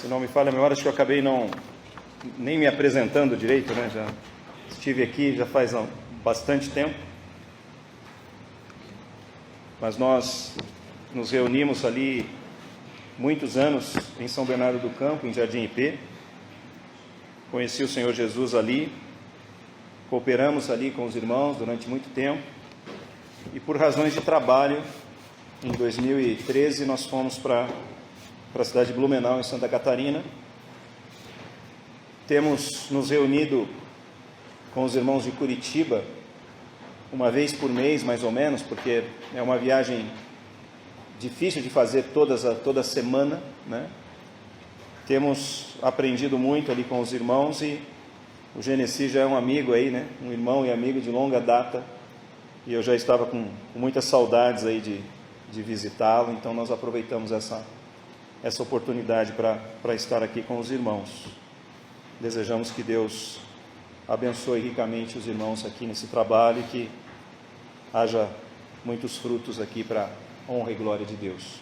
Se não me falha a memória, acho que eu acabei nem me apresentando direito, né? Já estive aqui já faz bastante tempo. Mas nós nos reunimos ali muitos anos em São Bernardo do Campo, em Jardim IP. Conheci o Senhor Jesus ali, cooperamos ali com os irmãos durante muito tempo. E por razões de trabalho, em 2013, nós fomos para a cidade de Blumenau, em Santa Catarina. Temos nos reunido com os irmãos de Curitiba uma vez por mês, mais ou menos, porque é uma viagem difícil de fazer toda semana, né? Temos aprendido muito ali com os irmãos e o Genesi já é um amigo aí, né? Um irmão e amigo de longa data, e eu já estava com muitas saudades aí de visitá-lo, então nós aproveitamos essa oportunidade para estar aqui com os irmãos. Desejamos que Deus abençoe ricamente os irmãos aqui nesse trabalho e que haja muitos frutos aqui para honra e glória de Deus.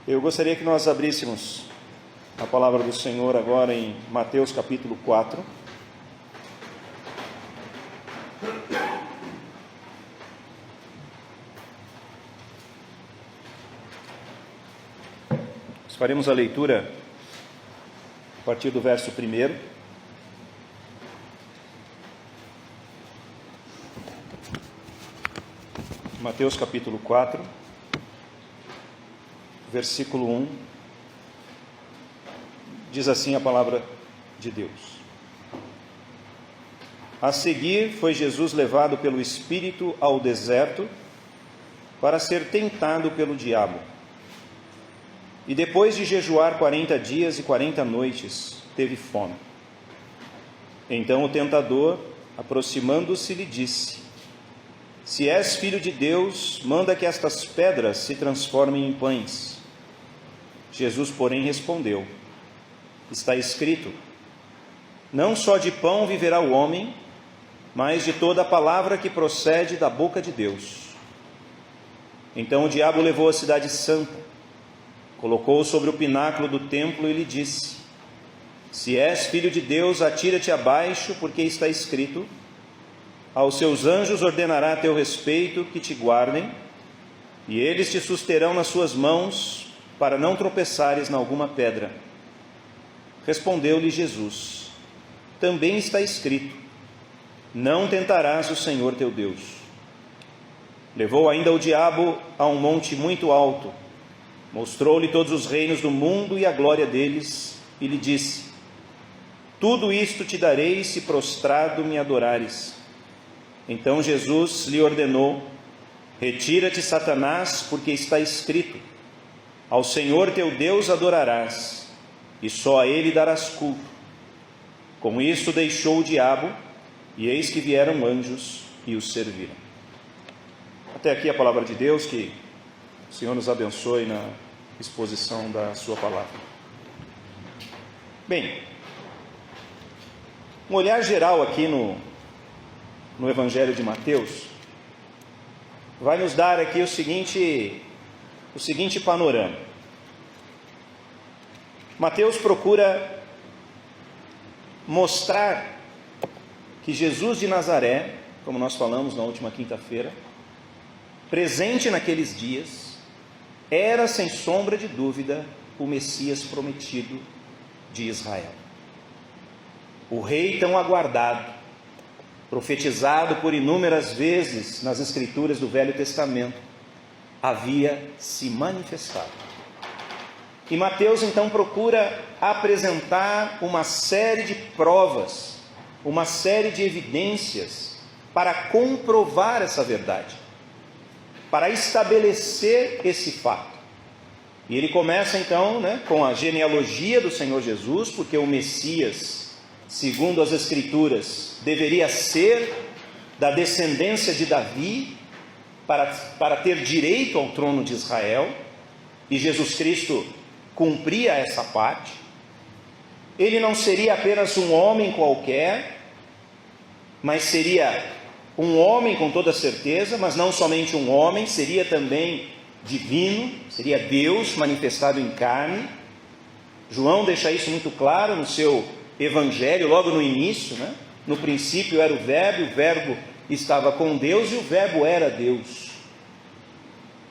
Eu gostaria que nós abríssemos a palavra do Senhor agora em Mateus capítulo 4. Faremos a leitura a partir do verso 1. Mateus capítulo 4, versículo 1. Diz assim a palavra de Deus: A seguir foi Jesus levado pelo Espírito ao deserto para ser tentado pelo diabo. E depois de jejuar 40 dias e 40 noites, teve fome. Então o tentador, aproximando-se, lhe disse: Se és filho de Deus, manda que estas pedras se transformem em pães. Jesus, porém, respondeu: Está escrito: Não só de pão viverá o homem, mas de toda a palavra que procede da boca de Deus. Então o diabo levou a cidade santa, colocou-o sobre o pináculo do templo e lhe disse: Se és filho de Deus, atira-te abaixo, porque está escrito: Aos seus anjos ordenará a teu respeito que te guardem, e eles te susterão nas suas mãos, para não tropeçares em alguma pedra. Respondeu-lhe Jesus: Também está escrito: Não tentarás o Senhor teu Deus. Levou ainda o diabo a um monte muito alto, mostrou-lhe todos os reinos do mundo e a glória deles, e lhe disse: Tudo isto te darei se prostrado me adorares. Então Jesus lhe ordenou: Retira-te, Satanás, porque está escrito: Ao Senhor teu Deus adorarás, e só a ele darás culto. Com isto deixou o diabo, e eis que vieram anjos e os serviram. Até aqui a palavra de Deus. Que o Senhor nos abençoe na exposição da sua palavra. Bem, um olhar geral aqui no Evangelho de Mateus vai nos dar aqui o seguinte panorama. Mateus procura mostrar que Jesus de Nazaré, como nós falamos na última quinta-feira, presente naqueles dias, era, sem sombra de dúvida, o Messias prometido de Israel. O rei tão aguardado, profetizado por inúmeras vezes nas Escrituras do Velho Testamento, havia se manifestado. E Mateus então procura apresentar uma série de provas, uma série de evidências para comprovar essa verdade, para estabelecer esse fato. E ele começa então, com a genealogia do Senhor Jesus, porque o Messias, segundo as Escrituras, deveria ser da descendência de Davi, para ter direito ao trono de Israel, e Jesus Cristo cumpria essa parte. Ele não seria apenas um homem qualquer, mas seria um homem com toda certeza, mas não somente um homem, seria também divino, seria Deus manifestado em carne. João deixa isso muito claro no seu evangelho, logo no início, né? No princípio era o Verbo estava com Deus e o Verbo era Deus.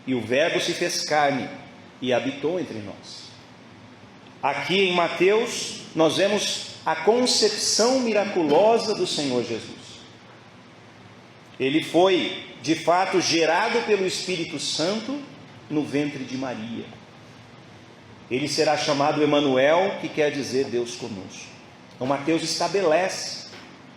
E o Verbo se fez carne e habitou entre nós. Aqui em Mateus, nós vemos a concepção miraculosa do Senhor Jesus. Ele foi, de fato, gerado pelo Espírito Santo no ventre de Maria. Ele será chamado Emanuel, que quer dizer Deus conosco. Então Mateus estabelece,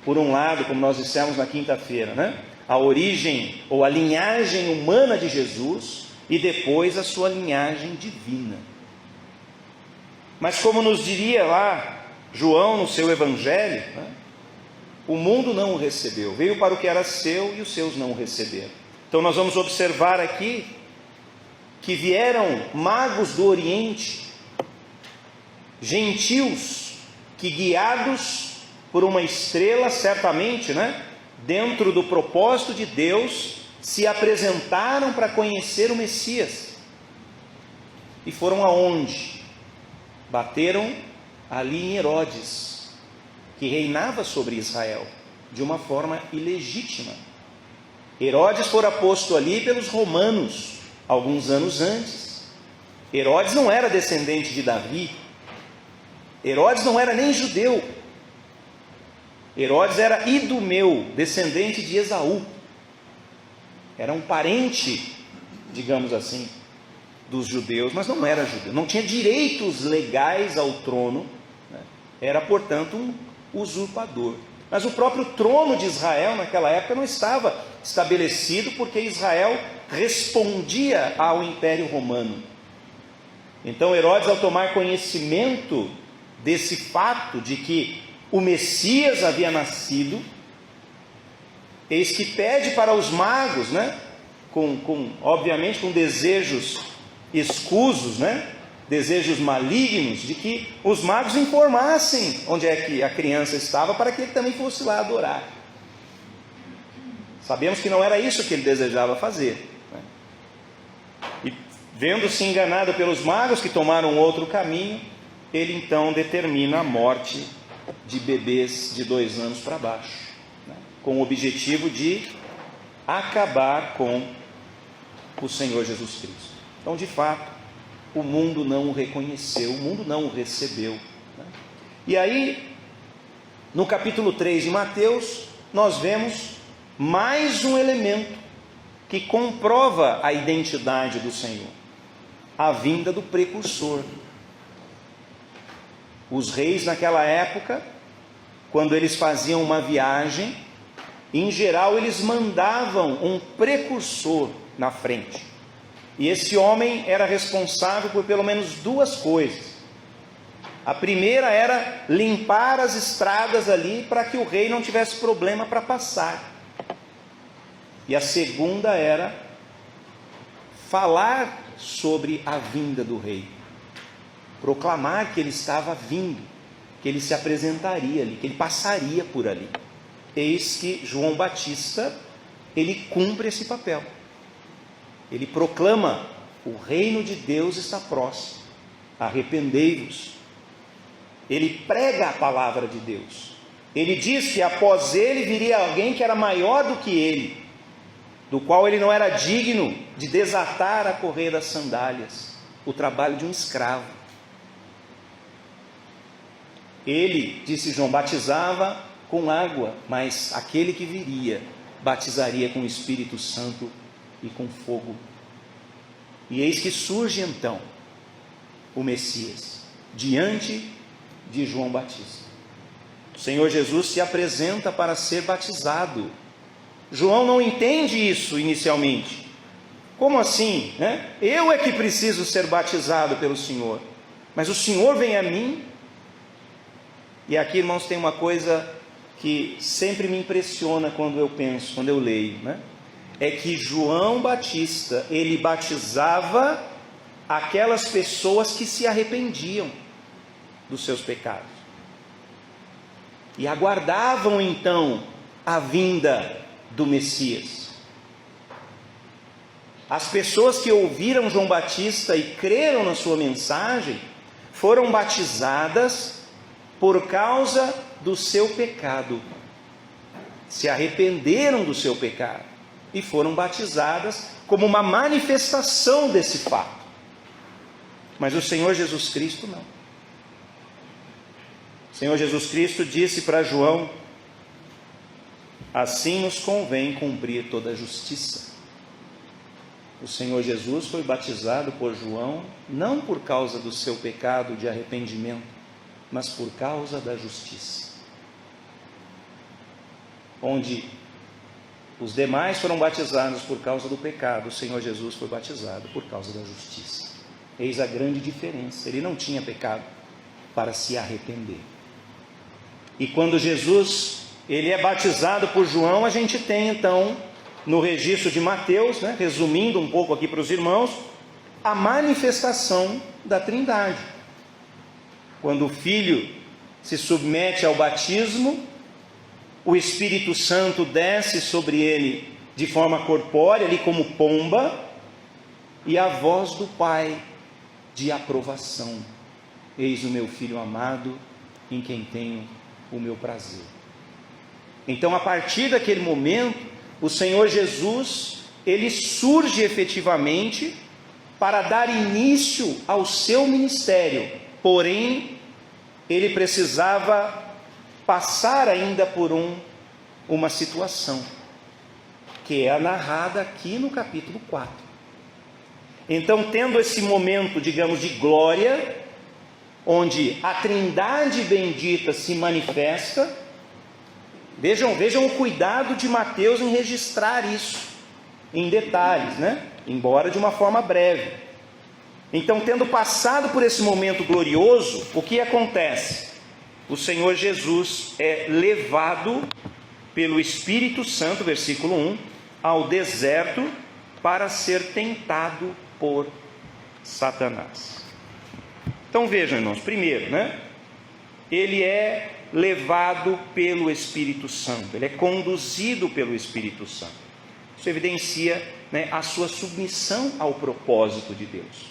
por um lado, como nós dissemos na quinta-feira, né? A origem ou a linhagem humana de Jesus e depois a sua linhagem divina. Mas como nos diria lá João no seu evangelho, né? O mundo não o recebeu, veio para o que era seu e os seus não o receberam. Então nós vamos observar aqui que vieram magos do Oriente, gentios, que guiados por uma estrela, certamente, né, dentro do propósito de Deus, se apresentaram para conhecer o Messias. E foram aonde? Bateram ali em Herodes, que reinava sobre Israel de uma forma ilegítima. Herodes fora posto ali pelos romanos alguns anos antes. Herodes não era descendente de Davi. Herodes não era nem judeu. Herodes era idumeu, descendente de Esaú. Era um parente, digamos assim, dos judeus, mas não era judeu. Não tinha direitos legais ao trono, né? Era, portanto, um usurpador. Mas o próprio trono de Israel naquela época não estava estabelecido, porque Israel respondia ao Império Romano. Então Herodes, ao tomar conhecimento desse fato de que o Messias havia nascido, eis que pede para os magos, né, obviamente com desejos escusos, né, desejos malignos, de que os magos informassem onde é que a criança estava, para que ele também fosse lá adorar. Sabemos que não era isso que ele desejava fazer, né? E vendo-se enganado pelos magos, que tomaram outro caminho, ele então determina a morte de bebês de 2 anos para baixo, né, com o objetivo de acabar com o Senhor Jesus Cristo. Então, de fato, o mundo não o reconheceu, o mundo não o recebeu, né? E aí, no capítulo 3 de Mateus, nós vemos mais um elemento que comprova a identidade do Senhor: a vinda do precursor. Os reis naquela época, quando eles faziam uma viagem, em geral eles mandavam um precursor na frente. E esse homem era responsável por pelo menos 2 coisas. A primeira era limpar as estradas ali para que o rei não tivesse problema para passar. E a segunda era falar sobre a vinda do rei. Proclamar que ele estava vindo, que ele se apresentaria ali, que ele passaria por ali. Eis que João Batista, ele cumpre esse papel. Ele proclama: o reino de Deus está próximo, arrependei-vos. Ele prega a palavra de Deus. Ele diz que após ele viria alguém que era maior do que ele, do qual ele não era digno de desatar a correia das sandálias, o trabalho de um escravo. Ele, disse João, batizava com água, mas aquele que viria batizaria com o Espírito Santo e com fogo. E eis que surge então o Messias diante de João Batista. O Senhor Jesus se apresenta para ser batizado. João não entende isso inicialmente. Como assim, né? Eu é que preciso ser batizado pelo Senhor, mas o Senhor vem a mim. E aqui, irmãos, tem uma coisa que sempre me impressiona quando eu penso, quando eu leio, né? É que João Batista, ele batizava aquelas pessoas que se arrependiam dos seus pecados e aguardavam então a vinda do Messias. As pessoas que ouviram João Batista e creram na sua mensagem foram batizadas por causa do seu pecado. Se arrependeram do seu pecado e foram batizadas como uma manifestação desse fato. Mas o Senhor Jesus Cristo não. O Senhor Jesus Cristo disse para João: assim nos convém cumprir toda a justiça. O Senhor Jesus foi batizado por João não por causa do seu pecado de arrependimento, mas por causa da justiça. Onde os demais foram batizados por causa do pecado, o Senhor Jesus foi batizado por causa da justiça. Eis a grande diferença. Ele não tinha pecado para se arrepender. E quando Jesus, ele é batizado por João, a gente tem então, no registro de Mateus, resumindo um pouco aqui para os irmãos, a manifestação da Trindade. Quando o Filho se submete ao batismo, o Espírito Santo desce sobre ele de forma corpórea, ali como pomba, e a voz do Pai de aprovação: eis o meu Filho amado, em quem tenho o meu prazer. Então, a partir daquele momento, o Senhor Jesus, ele surge efetivamente para dar início ao seu ministério, porém, ele precisava passar ainda por uma situação, que é a narrada aqui no capítulo 4. Então, tendo esse momento, digamos, de glória, onde a Trindade bendita se manifesta, vejam o cuidado de Mateus em registrar isso em detalhes, embora de uma forma breve. Então, tendo passado por esse momento glorioso, o que acontece? O Senhor Jesus é levado pelo Espírito Santo, versículo 1, ao deserto para ser tentado por Satanás. Então vejam, irmãos, primeiro, ele é levado pelo Espírito Santo, ele é conduzido pelo Espírito Santo. Isso evidencia a sua submissão ao propósito de Deus.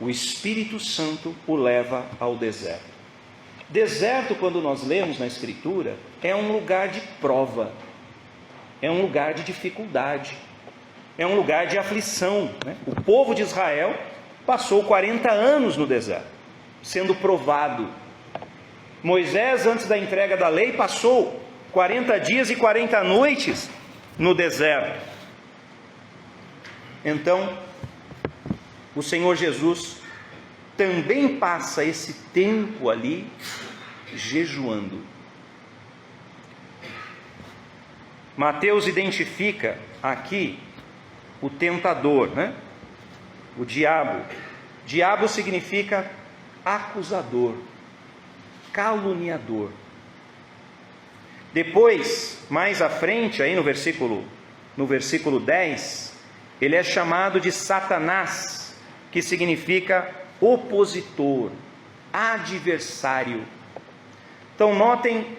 O Espírito Santo o leva ao deserto. Deserto, quando nós lemos na Escritura, é um lugar de prova, é um lugar de dificuldade, é um lugar de aflição. O povo de Israel passou 40 anos no deserto, sendo provado. Moisés, antes da entrega da lei, passou 40 dias e 40 noites no deserto. Então, o Senhor Jesus também passa esse tempo ali jejuando. Mateus identifica aqui o tentador, o diabo. Diabo significa acusador, caluniador. Depois, mais à frente, aí no versículo 10, ele é chamado de Satanás, que significa opositor, adversário. Então notem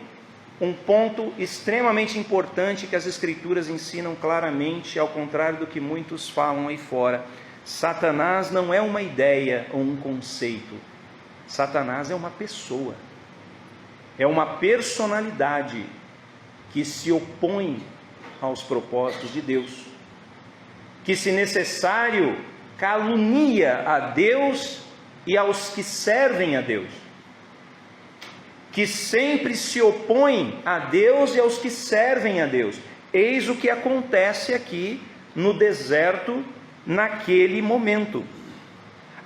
um ponto extremamente importante que as Escrituras ensinam claramente, ao contrário do que muitos falam aí fora. Satanás não é uma ideia ou um conceito. Satanás é uma pessoa, é uma personalidade que se opõe aos propósitos de Deus, que, se necessário, calunia a Deus e aos que servem a Deus, que sempre se opõe a Deus e aos que servem a Deus. Eis o que acontece aqui no deserto naquele momento.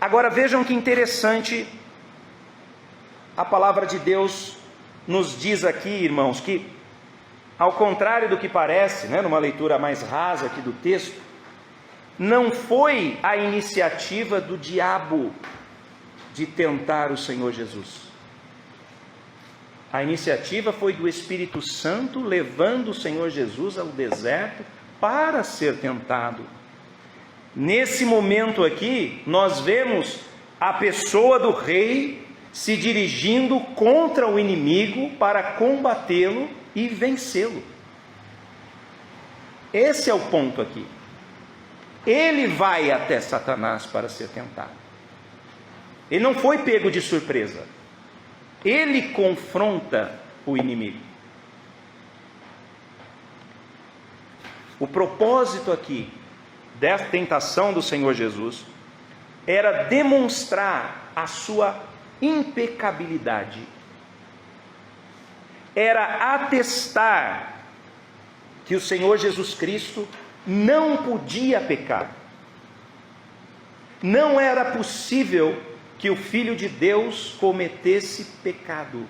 Agora vejam que interessante, a palavra de Deus nos diz aqui, irmãos, que ao contrário do que parece, numa leitura mais rasa aqui do texto, não foi a iniciativa do diabo de tentar o Senhor Jesus. A iniciativa foi do Espírito Santo levando o Senhor Jesus ao deserto para ser tentado. Nesse momento aqui, nós vemos a pessoa do rei se dirigindo contra o inimigo para combatê-lo e vencê-lo. Esse é o ponto aqui. Ele vai até Satanás para ser tentado. Ele não foi pego de surpresa. Ele confronta o inimigo. O propósito aqui dessa tentação do Senhor Jesus era demonstrar a sua impecabilidade. Era atestar que o Senhor Jesus Cristo não podia pecar. Não era possível que o Filho de Deus cometesse pecado.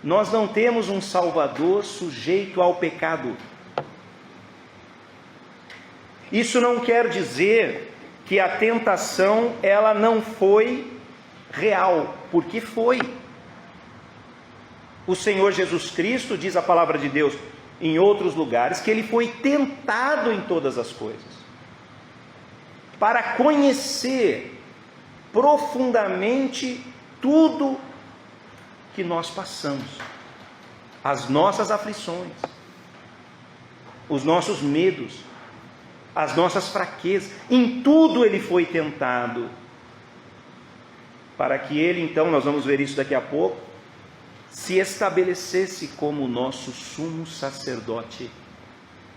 Nós não temos um Salvador sujeito ao pecado. Isso não quer dizer que a tentação ela não foi real, porque foi. O Senhor Jesus Cristo, diz a palavra de Deus em outros lugares, que ele foi tentado em todas as coisas, para conhecer profundamente tudo que nós passamos, as nossas aflições, os nossos medos, as nossas fraquezas. Em tudo ele foi tentado, para que ele, então, nós vamos ver isso daqui a pouco, se estabelecesse como o nosso sumo sacerdote,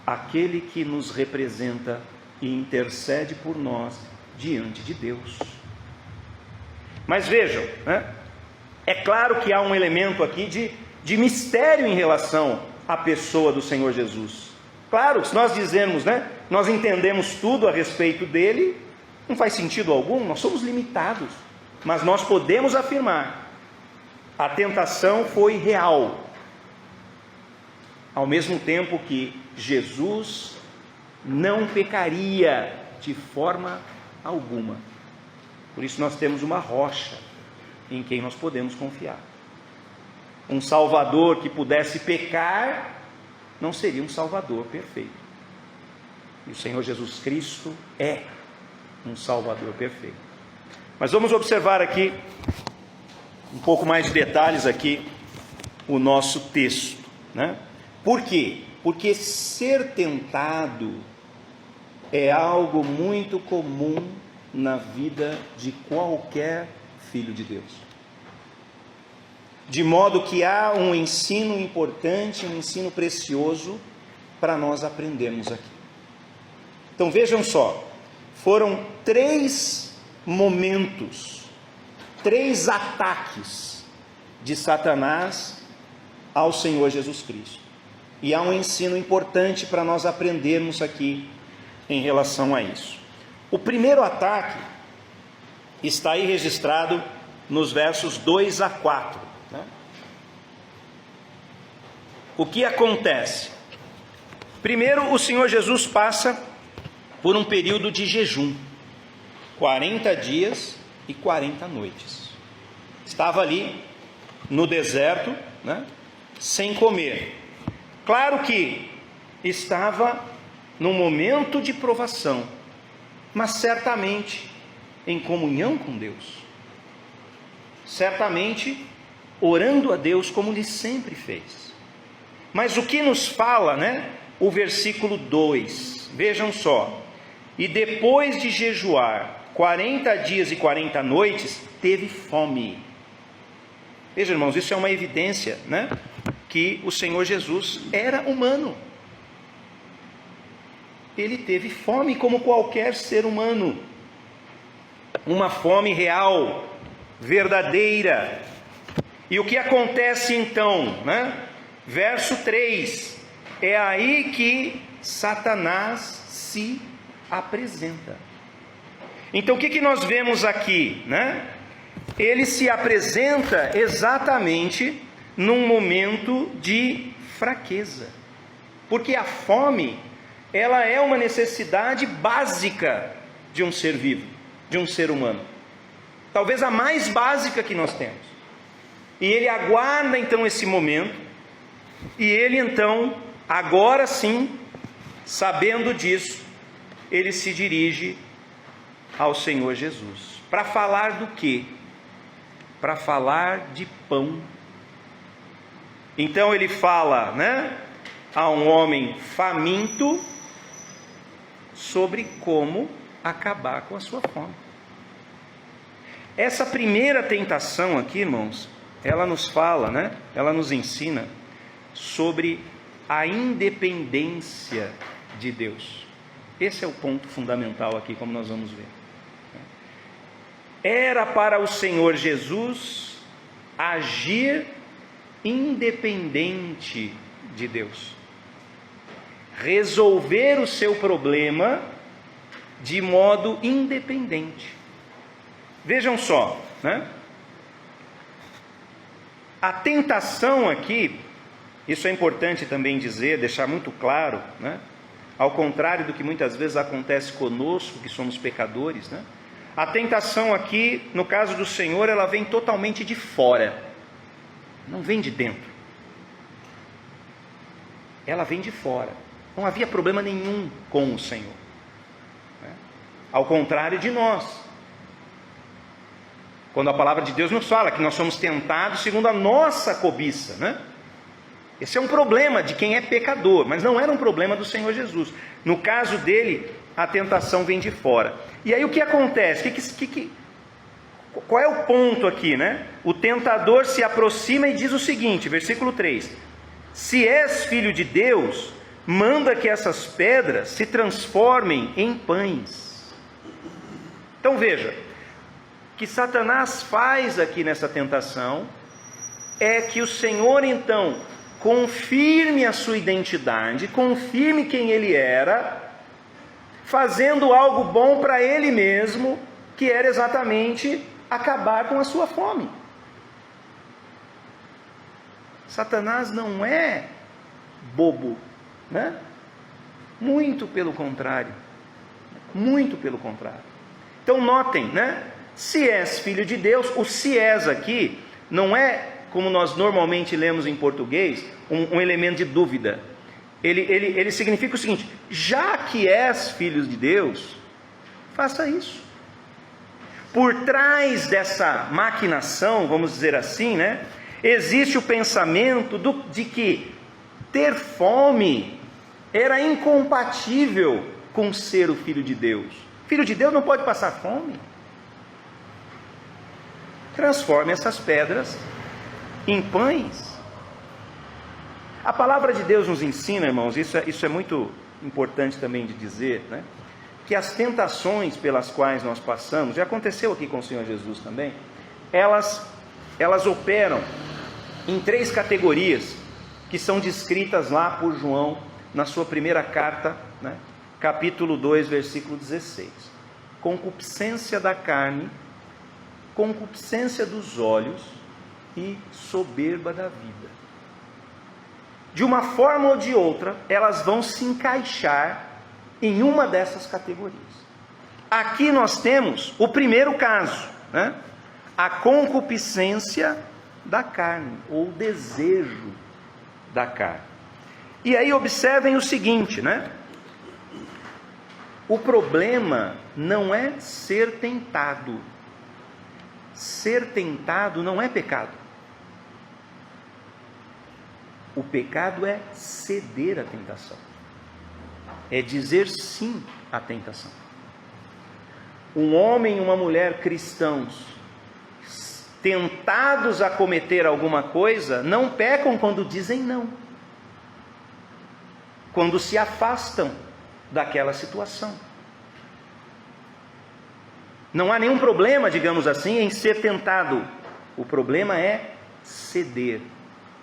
aquele que nos representa e intercede por nós diante de Deus. Mas vejam, né? É claro que há um elemento aqui de mistério em relação à pessoa do Senhor Jesus. Claro, se nós dizemos, né, nós entendemos tudo a respeito dele, não faz sentido algum, nós somos limitados, mas nós podemos afirmar: a tentação foi real, ao mesmo tempo que Jesus não pecaria de forma alguma. Por isso nós temos uma rocha em quem nós podemos confiar. Um Salvador que pudesse pecar não seria um Salvador perfeito. E o Senhor Jesus Cristo é um Salvador perfeito. Mas vamos observar aqui um pouco mais de detalhes aqui o nosso texto, né? Por quê? Porque ser tentado é algo muito comum na vida de qualquer filho de Deus. De modo que há um ensino importante, um ensino precioso para nós aprendermos aqui. Então vejam só, foram 3 momentos, 3 ataques de Satanás ao Senhor Jesus Cristo. E há um ensino importante para nós aprendermos aqui em relação a isso. O primeiro ataque está aí registrado nos versos 2 a 4. Né? O que acontece? Primeiro, o Senhor Jesus passa por um período de jejum, 40 dias e 40 noites. Estava ali no deserto, né, sem comer. Claro que estava num momento de provação, mas certamente em comunhão com Deus. Certamente orando a Deus como ele sempre fez. Mas o que nos fala, né? O versículo 2, vejam só: e depois de jejuar 40 dias e 40 noites, teve fome. Vejam, irmãos, isso é uma evidência, né? Que o Senhor Jesus era humano. Ele teve fome como qualquer ser humano. Uma fome real, verdadeira. E o que acontece então, né? Verso 3, é aí que Satanás se apresenta. Então o que nós vemos aqui, né? Ele se apresenta exatamente num momento de fraqueza, porque a fome, ela é uma necessidade básica de um ser vivo, de um ser humano, talvez a mais básica que nós temos. E ele aguarda então esse momento, e ele então, agora sim, sabendo disso, ele se dirige ao Senhor Jesus, para falar do quê? Para falar de pão. Então ele fala, né, a um homem faminto sobre como acabar com a sua fome. Essa primeira tentação aqui, irmãos, ela nos fala, né? Ela nos ensina sobre a independência de Deus. Esse é o ponto fundamental aqui, como nós vamos ver. Era para o Senhor Jesus agir independente de Deus, resolver o seu problema de modo independente. Vejam só, né? A tentação aqui, isso é importante também dizer, deixar muito claro, né? Ao contrário do que muitas vezes acontece conosco, que somos pecadores, né? A tentação aqui, no caso do Senhor, ela vem totalmente de fora, não vem de dentro. Ela vem de fora. Não havia problema nenhum com o Senhor, né? Ao contrário de nós, quando a palavra de Deus nos fala que nós somos tentados segundo a nossa cobiça, né? Esse é um problema de quem é pecador, mas não era um problema do Senhor Jesus. No caso dele, a tentação vem de fora. E aí o que acontece? Qual é o ponto aqui, né? O tentador se aproxima e diz o seguinte, versículo 3: se és filho de Deus, manda que essas pedras se transformem em pães. Então veja, o que Satanás faz aqui nessa tentação é que o Senhor então confirme a sua identidade, confirme quem ele era, fazendo algo bom para ele mesmo, que era exatamente acabar com a sua fome. Satanás não é bobo, né? Muito pelo contrário, muito pelo contrário. Então notem, né? Se és filho de Deus, o se és aqui não é, como nós normalmente lemos em português, um elemento de dúvida. Ele significa o seguinte: já que és filho de Deus, faça isso. Por trás dessa maquinação, vamos dizer assim, né, existe o pensamento de que ter fome era incompatível com ser o filho de Deus. Filho de Deus não pode passar fome. Transforme essas pedras em pães. A palavra de Deus nos ensina, irmãos, isso é muito importante também de dizer, né? Que as tentações pelas quais nós passamos, já aconteceu aqui com o Senhor Jesus também, elas operam em 3 categorias, que são descritas lá por João, na sua primeira carta, né? Capítulo 2, versículo 16. Concupiscência da carne, concupiscência dos olhos e soberba da vida. De uma forma ou de outra, elas vão se encaixar em uma dessas categorias. Aqui nós temos o primeiro caso, né? A concupiscência da carne, ou desejo da carne. E aí observem o seguinte, né? O problema não é ser tentado. Ser tentado não é pecado. O pecado é ceder à tentação. É dizer sim à tentação. Um homem e uma mulher cristãos, tentados a cometer alguma coisa, não pecam quando dizem não. Quando se afastam daquela situação. Não há nenhum problema, digamos assim, em ser tentado. O problema é ceder,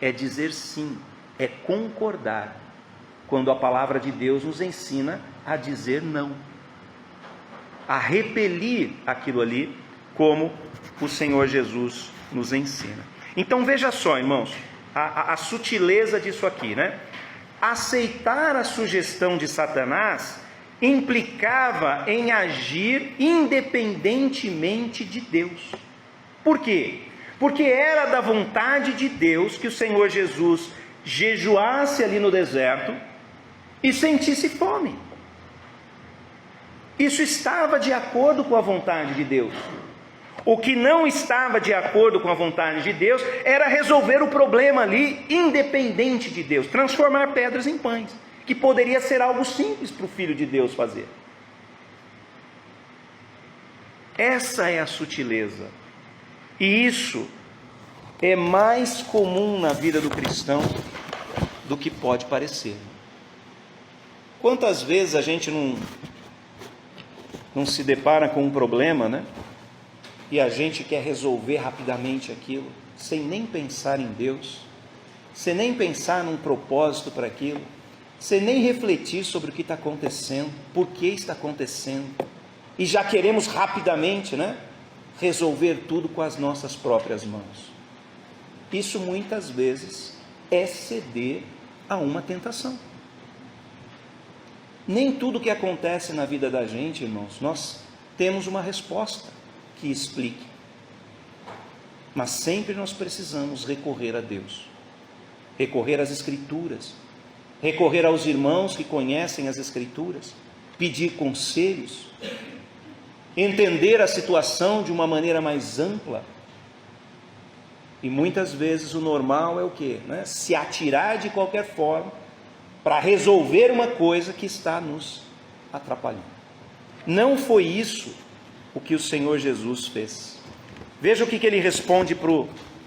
é dizer sim, é concordar, quando a palavra de Deus nos ensina a dizer não, a repelir aquilo ali, como o Senhor Jesus nos ensina. Então veja só, irmãos, a sutileza disso aqui, né? Aceitar a sugestão de Satanás implicava em agir independentemente de Deus. Por quê? Porque era da vontade de Deus que o Senhor Jesus jejuasse ali no deserto e sentisse fome. Isso estava de acordo com a vontade de Deus. O que não estava de acordo com a vontade de Deus era resolver o problema ali independente de Deus, transformar pedras em pães, que poderia ser algo simples para o Filho de Deus fazer. Essa é a sutileza E isso é mais comum na vida do cristão do que pode parecer. Quantas vezes a gente não se depara com um problema, né? E a gente quer resolver rapidamente aquilo, sem nem pensar em Deus, sem nem pensar num propósito para aquilo, sem nem refletir sobre o que está acontecendo, por que está acontecendo, e já queremos rapidamente, né, resolver tudo com as nossas próprias mãos. Isso muitas vezes é ceder a uma tentação. Nem tudo que acontece na vida da gente, irmãos, nós temos uma resposta que explique, mas sempre nós precisamos recorrer a Deus, recorrer às Escrituras, recorrer aos irmãos que conhecem as Escrituras, pedir conselhos, entender a situação de uma maneira mais ampla. E muitas vezes o normal é o quê? Se atirar de qualquer forma para resolver uma coisa que está nos atrapalhando. Não foi isso o que o Senhor Jesus fez. Veja o que ele responde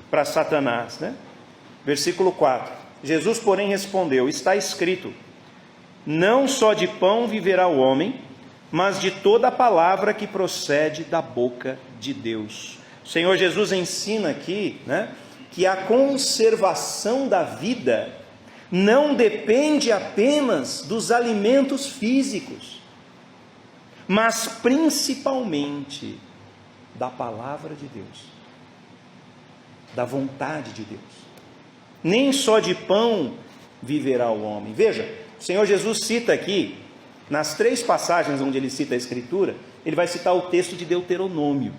para Satanás, né? Versículo 4. Jesus, porém, respondeu: está escrito, não só de pão viverá o homem, mas de toda a palavra que procede da boca de Deus. O Senhor Jesus ensina aqui, né, que a conservação da vida não depende apenas dos alimentos físicos, mas principalmente da palavra de Deus, da vontade de Deus. Nem só de pão viverá o homem. Veja, o Senhor Jesus cita aqui, nas 3 passagens onde ele cita a Escritura, ele vai citar o texto de Deuteronômio,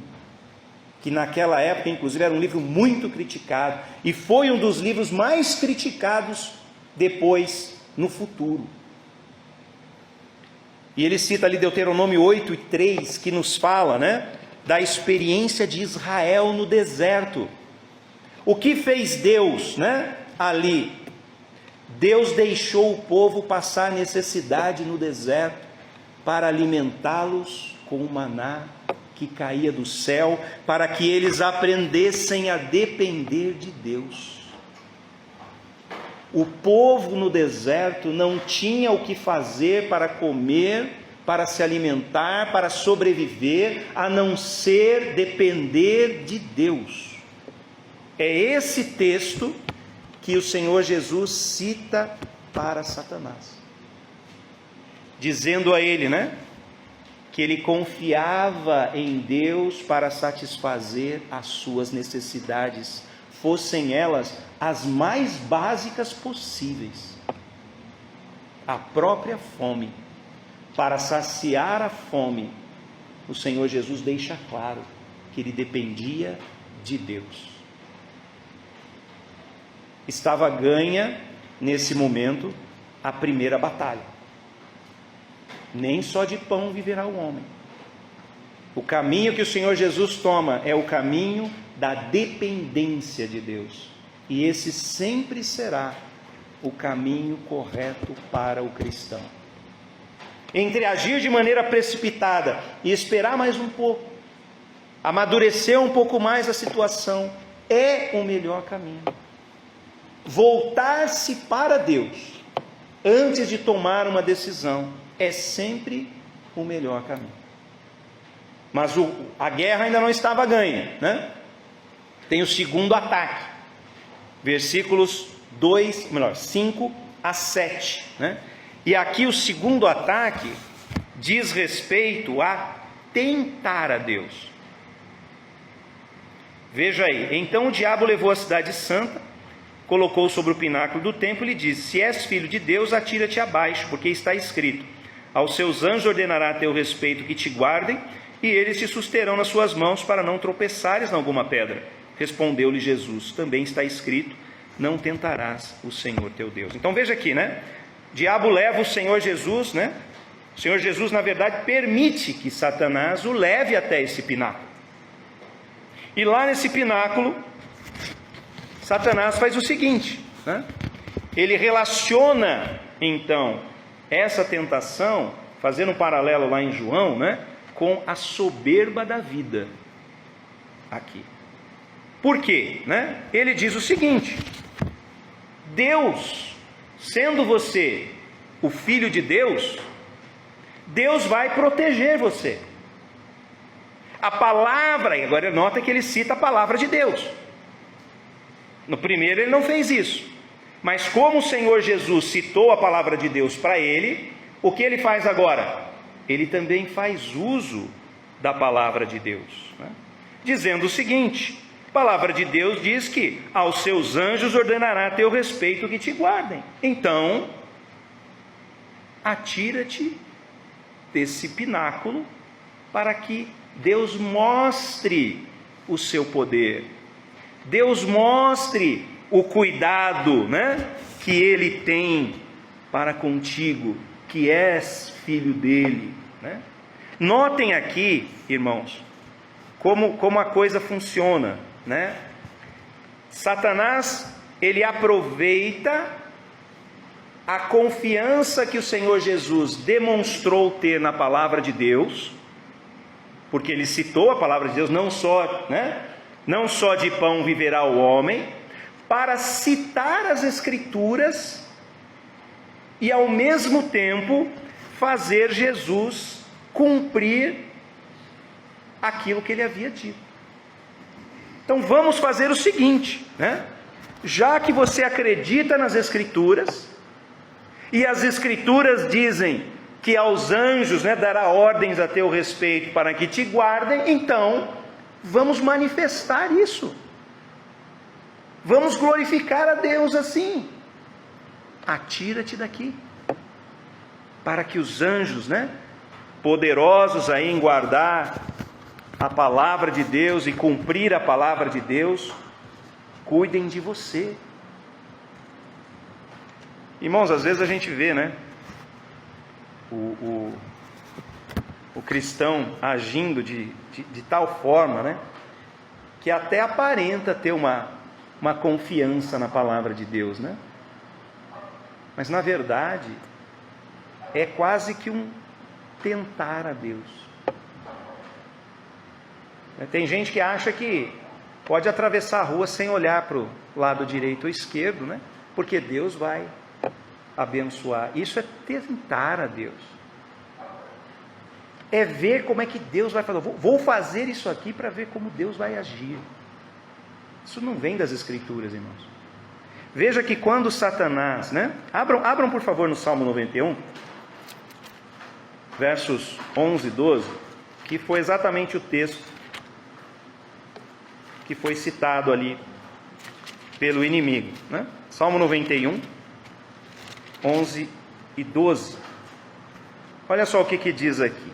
que naquela época, inclusive, era um livro muito criticado, e foi um dos livros mais criticados depois, no futuro. E ele cita ali Deuteronômio 8:3, que nos fala, né, da experiência de Israel no deserto. O que fez Deus, né, ali? Deus deixou o povo passar necessidade no deserto para alimentá-los com o maná que caía do céu, para que eles aprendessem a depender de Deus. O povo no deserto não tinha o que fazer para comer, para se alimentar, para sobreviver, a não ser depender de Deus. É esse texto que o Senhor Jesus cita para Satanás, dizendo a ele, né, que ele confiava em Deus para satisfazer as suas necessidades, fossem elas as mais básicas possíveis. A própria fome. Para saciar a fome, o Senhor Jesus deixa claro que ele dependia de Deus. Estava ganha, nesse momento, a primeira batalha. Nem só de pão viverá o homem. O caminho que o Senhor Jesus toma é o caminho da dependência de Deus. E esse sempre será o caminho correto para o cristão. Entre agir de maneira precipitada e esperar mais um pouco, amadurecer um pouco mais a situação, é o melhor caminho. Voltar-se para Deus antes de tomar uma decisão é sempre o melhor caminho. Mas a guerra ainda não estava ganha, né? Tem o segundo ataque, versículos 5 a 7, né? E aqui o segundo ataque diz respeito a tentar a Deus. Veja aí, então o diabo levou a cidade santa, colocou sobre o pináculo do templo e lhe disse: se és filho de Deus, atira-te abaixo, porque está escrito: aos seus anjos ordenará a teu respeito que te guardem, e eles te susterão nas suas mãos, para não tropeçares em alguma pedra. Respondeu-lhe Jesus: também está escrito: não tentarás o Senhor teu Deus. Então veja aqui, né? O diabo leva o Senhor Jesus, né? O Senhor Jesus, na verdade, permite que Satanás o leve até esse pináculo. E lá nesse pináculo, Satanás faz o seguinte, né? Ele relaciona, então, essa tentação, fazendo um paralelo lá em João, né, com a soberba da vida. Aqui. Por quê? Ele diz o seguinte: Deus, sendo você o Filho de Deus, Deus vai proteger você. A palavra, agora nota que ele cita a palavra de Deus. No primeiro ele não fez isso, mas como o Senhor Jesus citou a palavra de Deus para ele, o que ele faz agora? Ele também faz uso da palavra de Deus, dizendo o seguinte: a palavra de Deus diz que aos seus anjos ordenará a teu respeito que te guardem. Então, atira-te desse pináculo para que Deus mostre o seu poder, Deus mostre o cuidado, que Ele tem para contigo, que és filho dele. Notem aqui, irmãos, como a coisa funciona, Satanás, ele aproveita a confiança que o Senhor Jesus demonstrou ter na palavra de Deus, porque ele citou a palavra de Deus, não só de pão viverá o homem, para citar as Escrituras e ao mesmo tempo fazer Jesus cumprir aquilo que ele havia dito. Então vamos fazer o seguinte, já que você acredita nas Escrituras, e as Escrituras dizem que aos anjos dará ordens a teu respeito para que te guardem, então vamos manifestar isso, vamos glorificar a Deus assim. Atira-te daqui, para que os anjos, poderosos aí em guardar a palavra de Deus e cumprir a palavra de Deus, cuidem de você. Irmãos, às vezes a gente vê, o cristão agindo de tal forma, que até aparenta ter uma confiança na palavra de Deus, mas na verdade é quase que um tentar a Deus. Tem gente que acha que pode atravessar a rua sem olhar para o lado direito ou esquerdo, porque Deus vai abençoar. Isso é tentar a Deus, é ver como é que Deus vai fazer. Vou fazer isso aqui para ver como Deus vai agir. Isso não vem das Escrituras, irmãos. Veja que quando Satanás, abram por favor no Salmo 91, versos 11 e 12, que foi exatamente o texto que foi citado ali pelo inimigo, Salmo 91, 11 e 12. Olha só o que diz aqui: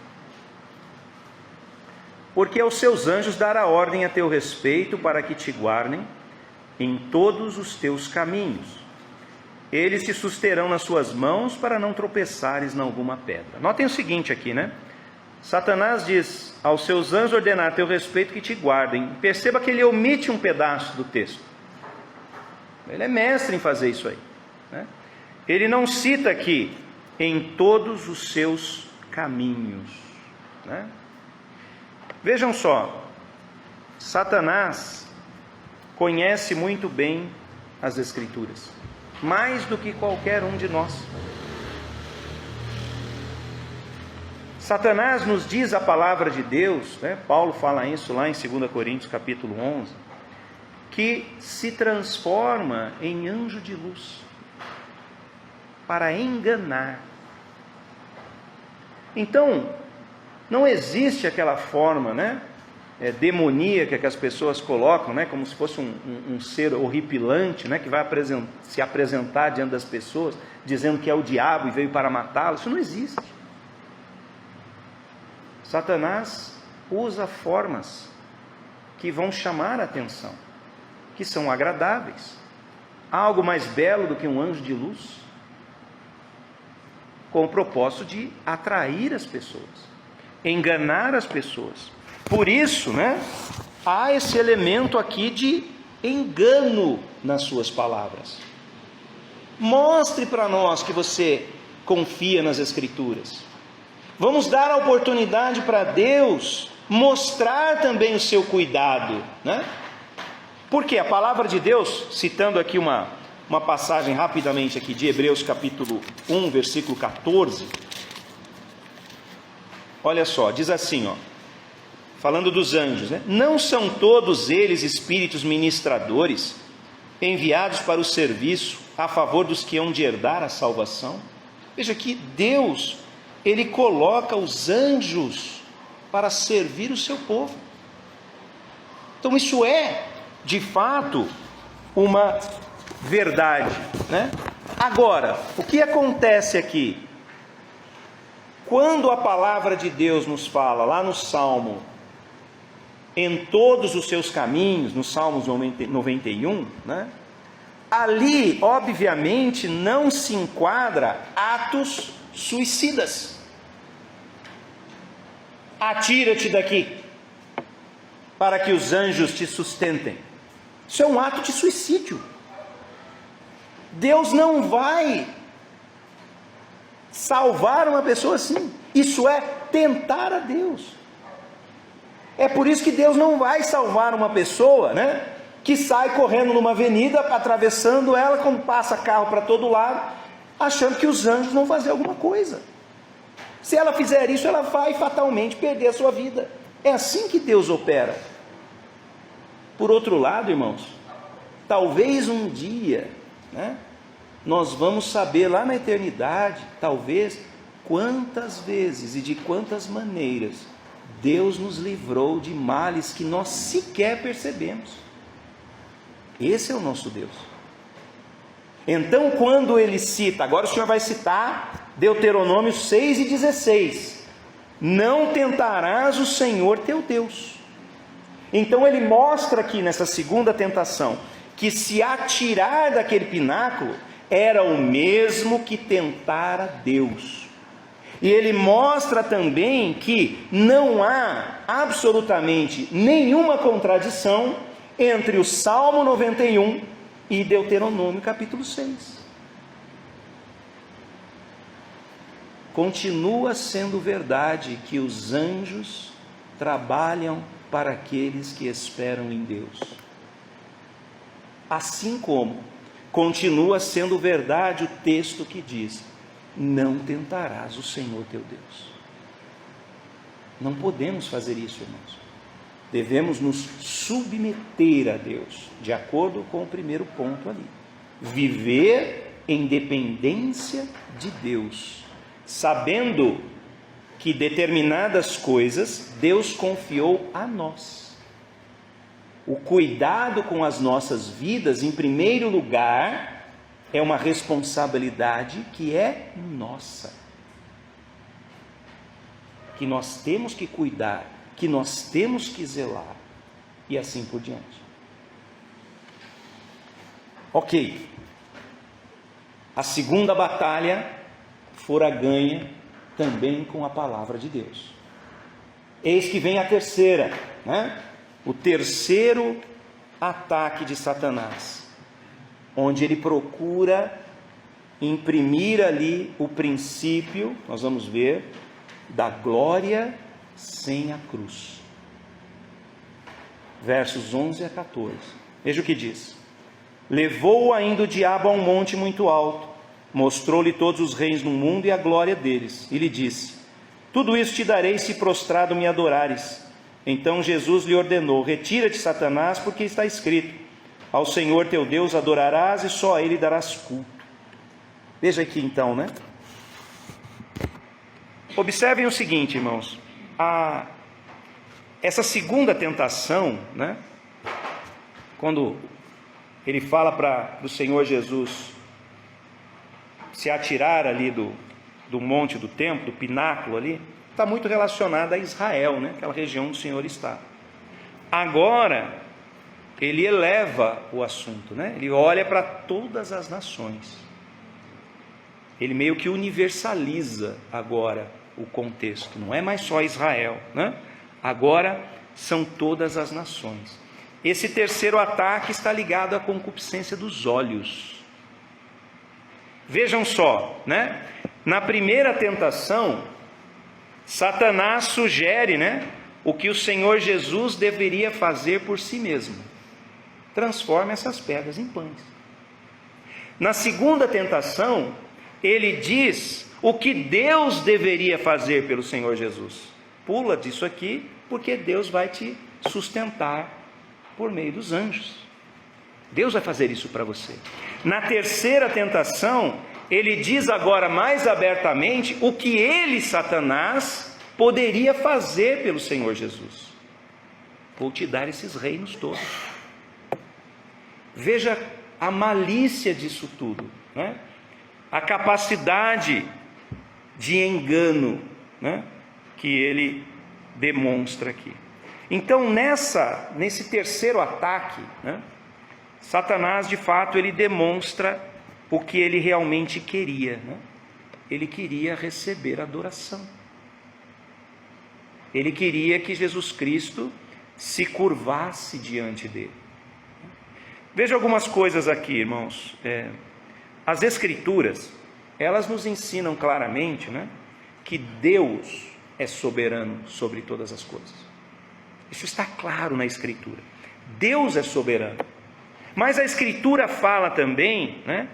porque aos seus anjos dará ordem a teu respeito para que te guardem em todos os teus caminhos, eles te susterão nas suas mãos para não tropeçares em alguma pedra. Notem o seguinte aqui, Satanás diz aos seus anjos ordenar a teu respeito que te guardem. Perceba que ele omite um pedaço do texto. Ele é mestre em fazer isso aí, Ele não cita aqui em todos os seus caminhos, Vejam só, Satanás conhece muito bem as Escrituras, mais do que qualquer um de nós. Satanás nos diz a palavra de Deus, Paulo fala isso lá em 2 Coríntios capítulo 11, que se transforma em anjo de luz para enganar. Então, não existe aquela forma, demoníaca que as pessoas colocam, como se fosse um ser horripilante, que vai se apresentar diante das pessoas, dizendo que é o diabo e veio para matá-lo. Isso não existe. Satanás usa formas que vão chamar a atenção, que são agradáveis. Há algo mais belo do que um anjo de luz? Com o propósito de atrair as pessoas, enganar as pessoas. Por isso, há esse elemento aqui de engano nas suas palavras. Mostre para nós que você confia nas Escrituras. Vamos dar a oportunidade para Deus mostrar também o seu cuidado, Porque a palavra de Deus, citando aqui uma passagem rapidamente aqui de Hebreus capítulo 1, versículo 14, olha só, diz assim, falando dos anjos, né? Não são todos eles espíritos ministradores, enviados para o serviço a favor dos que hão de herdar a salvação? Veja que Deus, Ele coloca os anjos para servir o seu povo. Então isso é, de fato, uma verdade, né? Agora, o que acontece aqui? Quando a palavra de Deus nos fala, lá no Salmo, em todos os seus caminhos, no Salmos 91, né? Ali, obviamente, não se enquadra atos suicidas. Atira-te daqui, para que os anjos te sustentem. Isso é um ato de suicídio. Deus não vai salvar uma pessoa assim. Isso é tentar a Deus. É por isso que Deus não vai salvar uma pessoa, né, que sai correndo numa avenida, atravessando ela, quando passa carro para todo lado, achando que os anjos vão fazer alguma coisa. Se ela fizer isso, ela vai fatalmente perder a sua vida. É assim que Deus opera. Por outro lado, irmãos, talvez um dia, né, nós vamos saber lá na eternidade, talvez, quantas vezes e de quantas maneiras Deus nos livrou de males que nós sequer percebemos. Esse é o nosso Deus. Então, quando ele cita, agora o Senhor vai citar Deuteronômio 6:16, não tentarás o Senhor teu Deus. Então ele mostra aqui nessa segunda tentação, que se atirar daquele pináculo era o mesmo que tentar a Deus. E ele mostra também que não há absolutamente nenhuma contradição entre o Salmo 91 e Deuteronômio capítulo 6. Continua sendo verdade que os anjos trabalham para aqueles que esperam em Deus. Assim como continua sendo verdade o texto que diz: não tentarás o Senhor teu Deus. Não podemos fazer isso, irmãos. Devemos nos submeter a Deus, de acordo com o primeiro ponto ali. Viver em dependência de Deus, sabendo que determinadas coisas Deus confiou a nós. O cuidado com as nossas vidas, em primeiro lugar, é uma responsabilidade que é nossa, que nós temos que cuidar, que nós temos que zelar, e assim por diante. Ok, a segunda batalha fora ganha também com a palavra de Deus. Eis que vem a terceira, né? O terceiro ataque de Satanás, onde ele procura imprimir ali o princípio, nós vamos ver, da glória sem a cruz. Versos 11 a 14. Veja o que diz: levou ainda o diabo a um monte muito alto, mostrou-lhe todos os reis no mundo e a glória deles, e lhe disse: tudo isso te darei se prostrado me adorares. Então Jesus lhe ordenou: retira-te, Satanás, porque está escrito: ao Senhor teu Deus adorarás e só a Ele darás culto. Veja aqui então, né? Observem o seguinte, irmãos. Essa segunda tentação, né? Quando ele fala para o Senhor Jesus se atirar ali do monte do templo, do pináculo ali, está muito relacionada a Israel, né? Aquela região onde o Senhor está. Agora ele eleva o assunto, né? Ele olha para todas as nações. Ele meio que universaliza agora o contexto. Não é mais só Israel, né? Agora são todas as nações. Esse terceiro ataque está ligado à concupiscência dos olhos. Vejam só, né? Na primeira tentação, Satanás sugere, né, o que o Senhor Jesus deveria fazer por si mesmo. transforma essas pedras em pães. Na segunda tentação, ele diz o que Deus deveria fazer pelo Senhor Jesus. Pula disso aqui, porque Deus vai te sustentar por meio dos anjos. Deus vai fazer isso para você. Na terceira tentação, ele diz agora mais abertamente o que ele, Satanás, poderia fazer pelo Senhor Jesus. Vou te dar esses reinos todos. Veja a malícia disso tudo, né? A capacidade de engano, né, que ele demonstra aqui. Então nesse terceiro ataque, né, Satanás de fato ele demonstra o que ele realmente queria, né? Ele queria receber adoração. Ele queria que Jesus Cristo se curvasse diante dele. Veja algumas coisas aqui, irmãos. As Escrituras, elas nos ensinam claramente, né, que Deus é soberano sobre todas as coisas. Isso está claro na Escritura. Deus é soberano. Mas a Escritura fala também, né,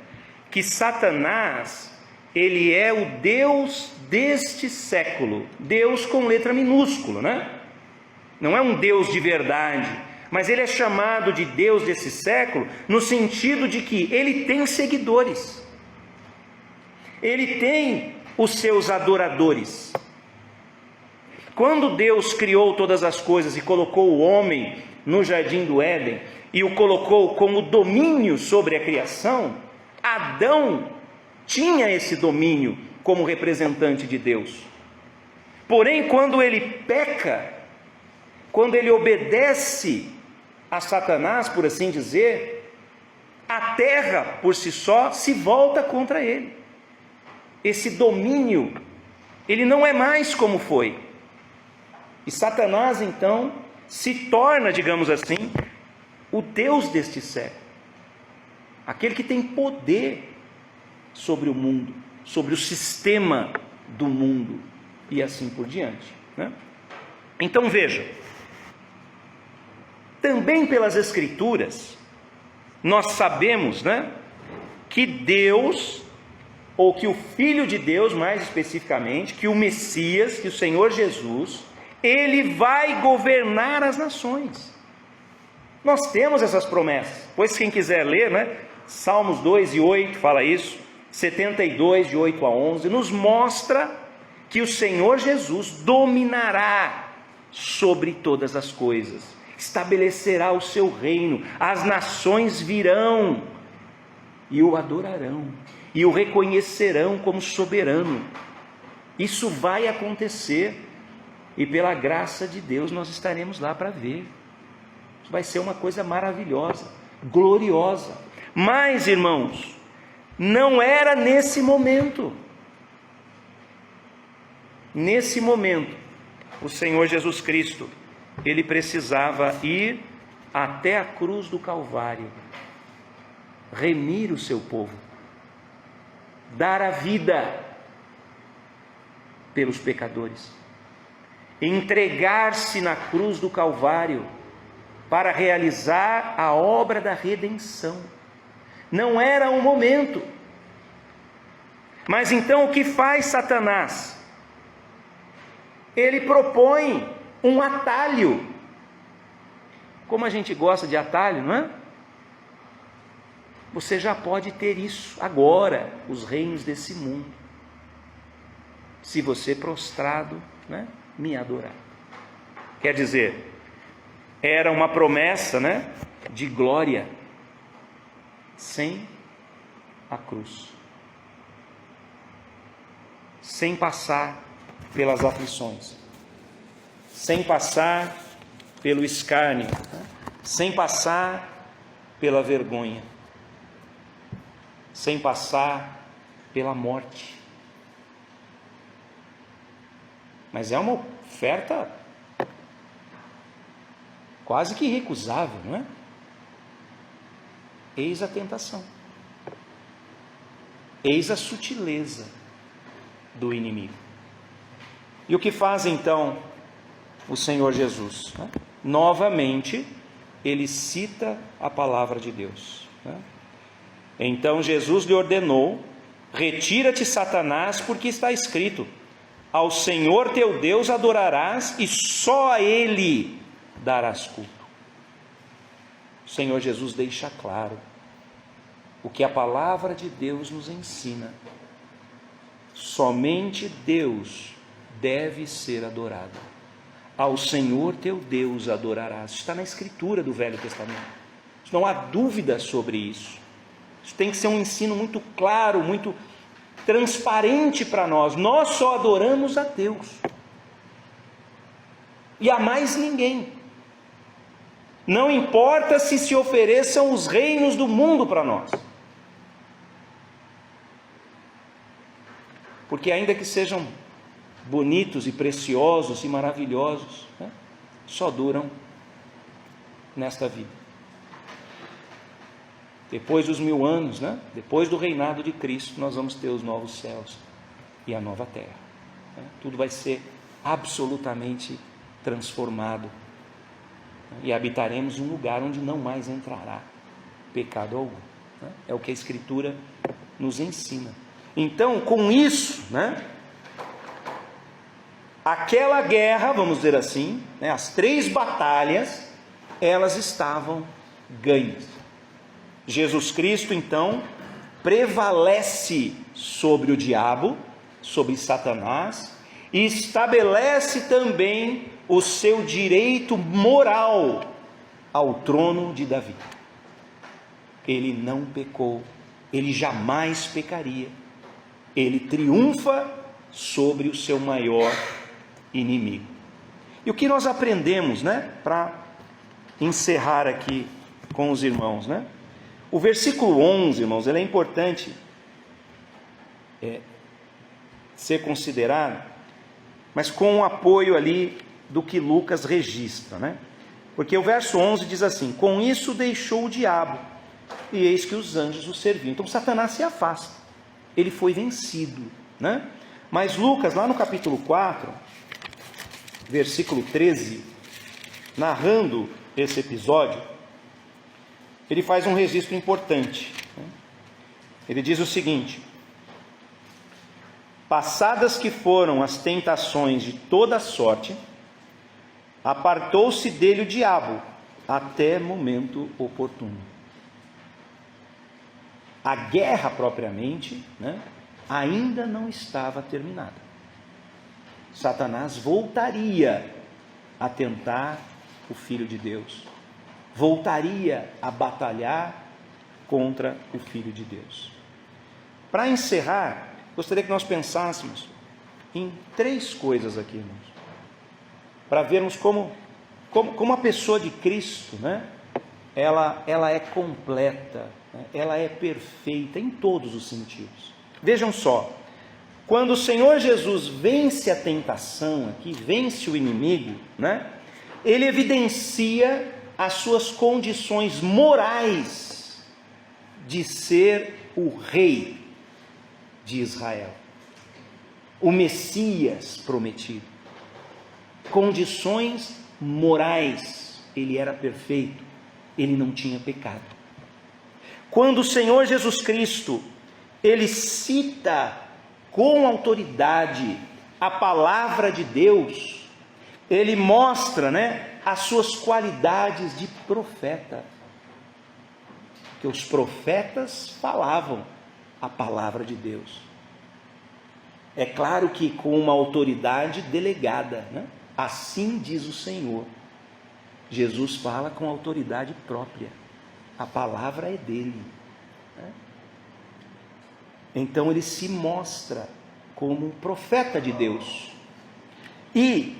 que Satanás, ele é o Deus deste século. Deus com letra minúscula, né? Não é um Deus de verdade, mas ele é chamado de Deus desse século no sentido de que ele tem seguidores. Ele tem os seus adoradores. Quando Deus criou todas as coisas e colocou o homem no jardim do Éden e o colocou como domínio sobre a criação, Adão tinha esse domínio como representante de Deus. Porém, quando ele peca, quando ele obedece a Satanás, por assim dizer, a terra por si só se volta contra ele. Esse domínio, ele não é mais como foi. E Satanás então se torna, digamos assim, o Deus deste século, aquele que tem poder sobre o mundo, sobre o sistema do mundo e assim por diante, né? Então veja, também pelas Escrituras nós sabemos, né, que Deus, ou que o Filho de Deus, mais especificamente, que o Messias, que o Senhor Jesus, ele vai governar as nações. Nós temos essas promessas, pois quem quiser ler, né, Salmos 2 e 8 fala isso, 72 de 8 a 11, nos mostra que o Senhor Jesus dominará sobre todas as coisas, estabelecerá o seu reino, as nações virão e o adorarão, e o reconhecerão como soberano. Isso vai acontecer, e pela graça de Deus nós estaremos lá para ver. Isso vai ser uma coisa maravilhosa, gloriosa. Mas, irmãos, não era nesse momento. Nesse momento, o Senhor Jesus Cristo, ele precisava ir até a cruz do Calvário, remir o seu povo, dar a vida pelos pecadores, entregar-se na cruz do Calvário para realizar a obra da redenção. Não era o momento. Mas então o que faz Satanás? Ele propõe um atalho. Como a gente gosta de atalho, não é? Você já pode ter isso agora, os reinos desse mundo, se você prostrado, né, me adorar. Quer dizer, era uma promessa, né, de glória, sem a cruz, sem passar pelas aflições, sem passar pelo escárnio, sem passar pela vergonha, sem passar pela morte. Mas é uma oferta quase que irrecusável, não é? Eis a tentação, eis a sutileza do inimigo. E o que faz então o Senhor Jesus? Novamente, ele cita a palavra de Deus, né? Então Jesus lhe ordenou: retira-te, Satanás, porque está escrito: ao Senhor teu Deus adorarás e só a Ele darás culto. O Senhor Jesus deixa claro o que a palavra de Deus nos ensina: somente Deus deve ser adorado. Ao Senhor teu Deus adorarás. Está na Escritura do Velho Testamento. Não há dúvida sobre isso. Isso tem que ser um ensino muito claro, muito transparente para nós. Nós só adoramos a Deus e a mais ninguém. Não importa se ofereçam os reinos do mundo para nós, porque ainda que sejam bonitos e preciosos e maravilhosos, né, só duram nesta vida. Depois dos 1000 anos, né, depois do reinado de Cristo, nós vamos ter os novos céus e a nova terra, né? Tudo vai ser absolutamente transformado, né? E habitaremos um lugar onde não mais entrará pecado algum, né? É o que a Escritura nos ensina. Então, com isso, né, aquela guerra, vamos dizer assim, né, as 3 batalhas, elas estavam ganhas. Jesus Cristo, então, prevalece sobre o diabo, sobre Satanás, e estabelece também o seu direito moral ao trono de Davi. Ele não pecou, ele jamais pecaria, ele triunfa sobre o seu maior inimigo. E o que nós aprendemos, né, para encerrar aqui com os irmãos, né? O versículo 11, irmãos, ele é importante ser considerado, mas com o apoio ali do que Lucas registra, né? Porque o verso 11 diz assim: com isso deixou o diabo, e eis que os anjos o serviam. Então Satanás se afasta, ele foi vencido, né? Mas Lucas, lá no capítulo 4, versículo 13, narrando esse episódio, ele faz um registro importante. Ele diz o seguinte: passadas que foram as tentações de toda sorte, apartou-se dele o diabo até momento oportuno. A guerra propriamente, né, ainda não estava terminada. Satanás voltaria a tentar o Filho de Deus, voltaria a batalhar contra o Filho de Deus. Para encerrar, gostaria que nós pensássemos em 3 coisas aqui, irmãos, para vermos como a pessoa de Cristo, né, ela é completa, né, ela é perfeita em todos os sentidos. Vejam só, quando o Senhor Jesus vence a tentação aqui, vence o inimigo, né, ele evidencia as suas condições morais de ser o rei de Israel, o Messias prometido. Condições morais, ele era perfeito, ele não tinha pecado. Quando o Senhor Jesus Cristo, ele cita com autoridade a palavra de Deus, ele mostra, né, as suas qualidades de profeta, que os profetas falavam a palavra de Deus. É claro que com uma autoridade delegada, né? Assim diz o Senhor. Jesus fala com autoridade própria, a palavra é dele, né? Então ele se mostra como um profeta de Deus, e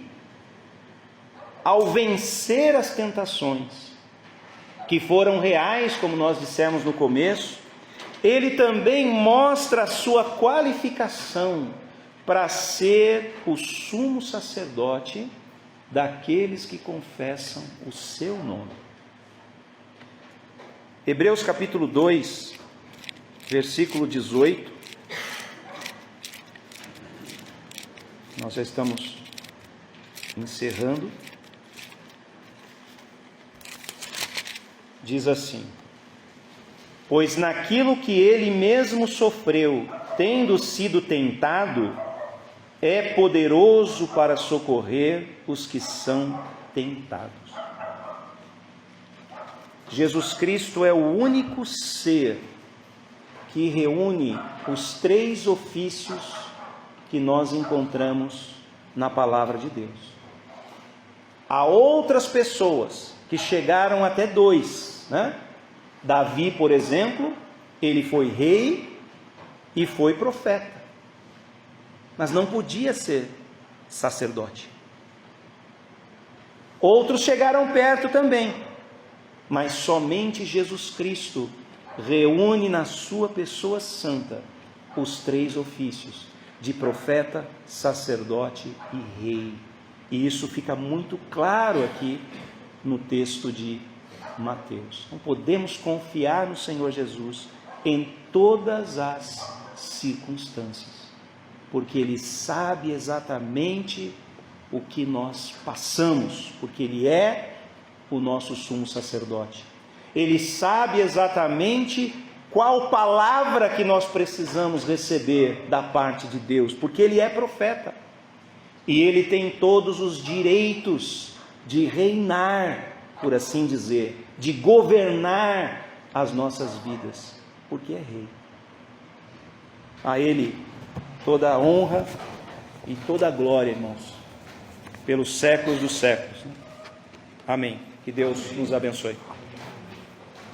ao vencer as tentações, que foram reais, como nós dissemos no começo, ele também mostra a sua qualificação para ser o sumo sacerdote daqueles que confessam o seu nome. Hebreus capítulo 2, versículo 18. Nós já estamos encerrando. diz assim: pois naquilo que ele mesmo sofreu, tendo sido tentado, é poderoso para socorrer os que são tentados. Jesus Cristo é o único ser que reúne os 3 ofícios que nós encontramos na palavra de Deus. Há outras pessoas que chegaram até 2, né? Davi, por exemplo, ele foi rei e foi profeta, mas não podia ser sacerdote. Outros chegaram perto também, mas somente Jesus Cristo reúne na sua pessoa santa os 3 ofícios de profeta, sacerdote e rei. E isso fica muito claro aqui no texto de Mateus. Então podemos confiar no Senhor Jesus em todas as circunstâncias, porque Ele sabe exatamente o que nós passamos, porque Ele é o nosso sumo sacerdote. Ele sabe exatamente qual palavra que nós precisamos receber da parte de Deus, porque Ele é profeta. E Ele tem todos os direitos de reinar, por assim dizer, de governar as nossas vidas, porque é rei. A Ele toda a honra e toda a glória, irmãos, pelos séculos dos séculos. Amém. Que Deus nos abençoe.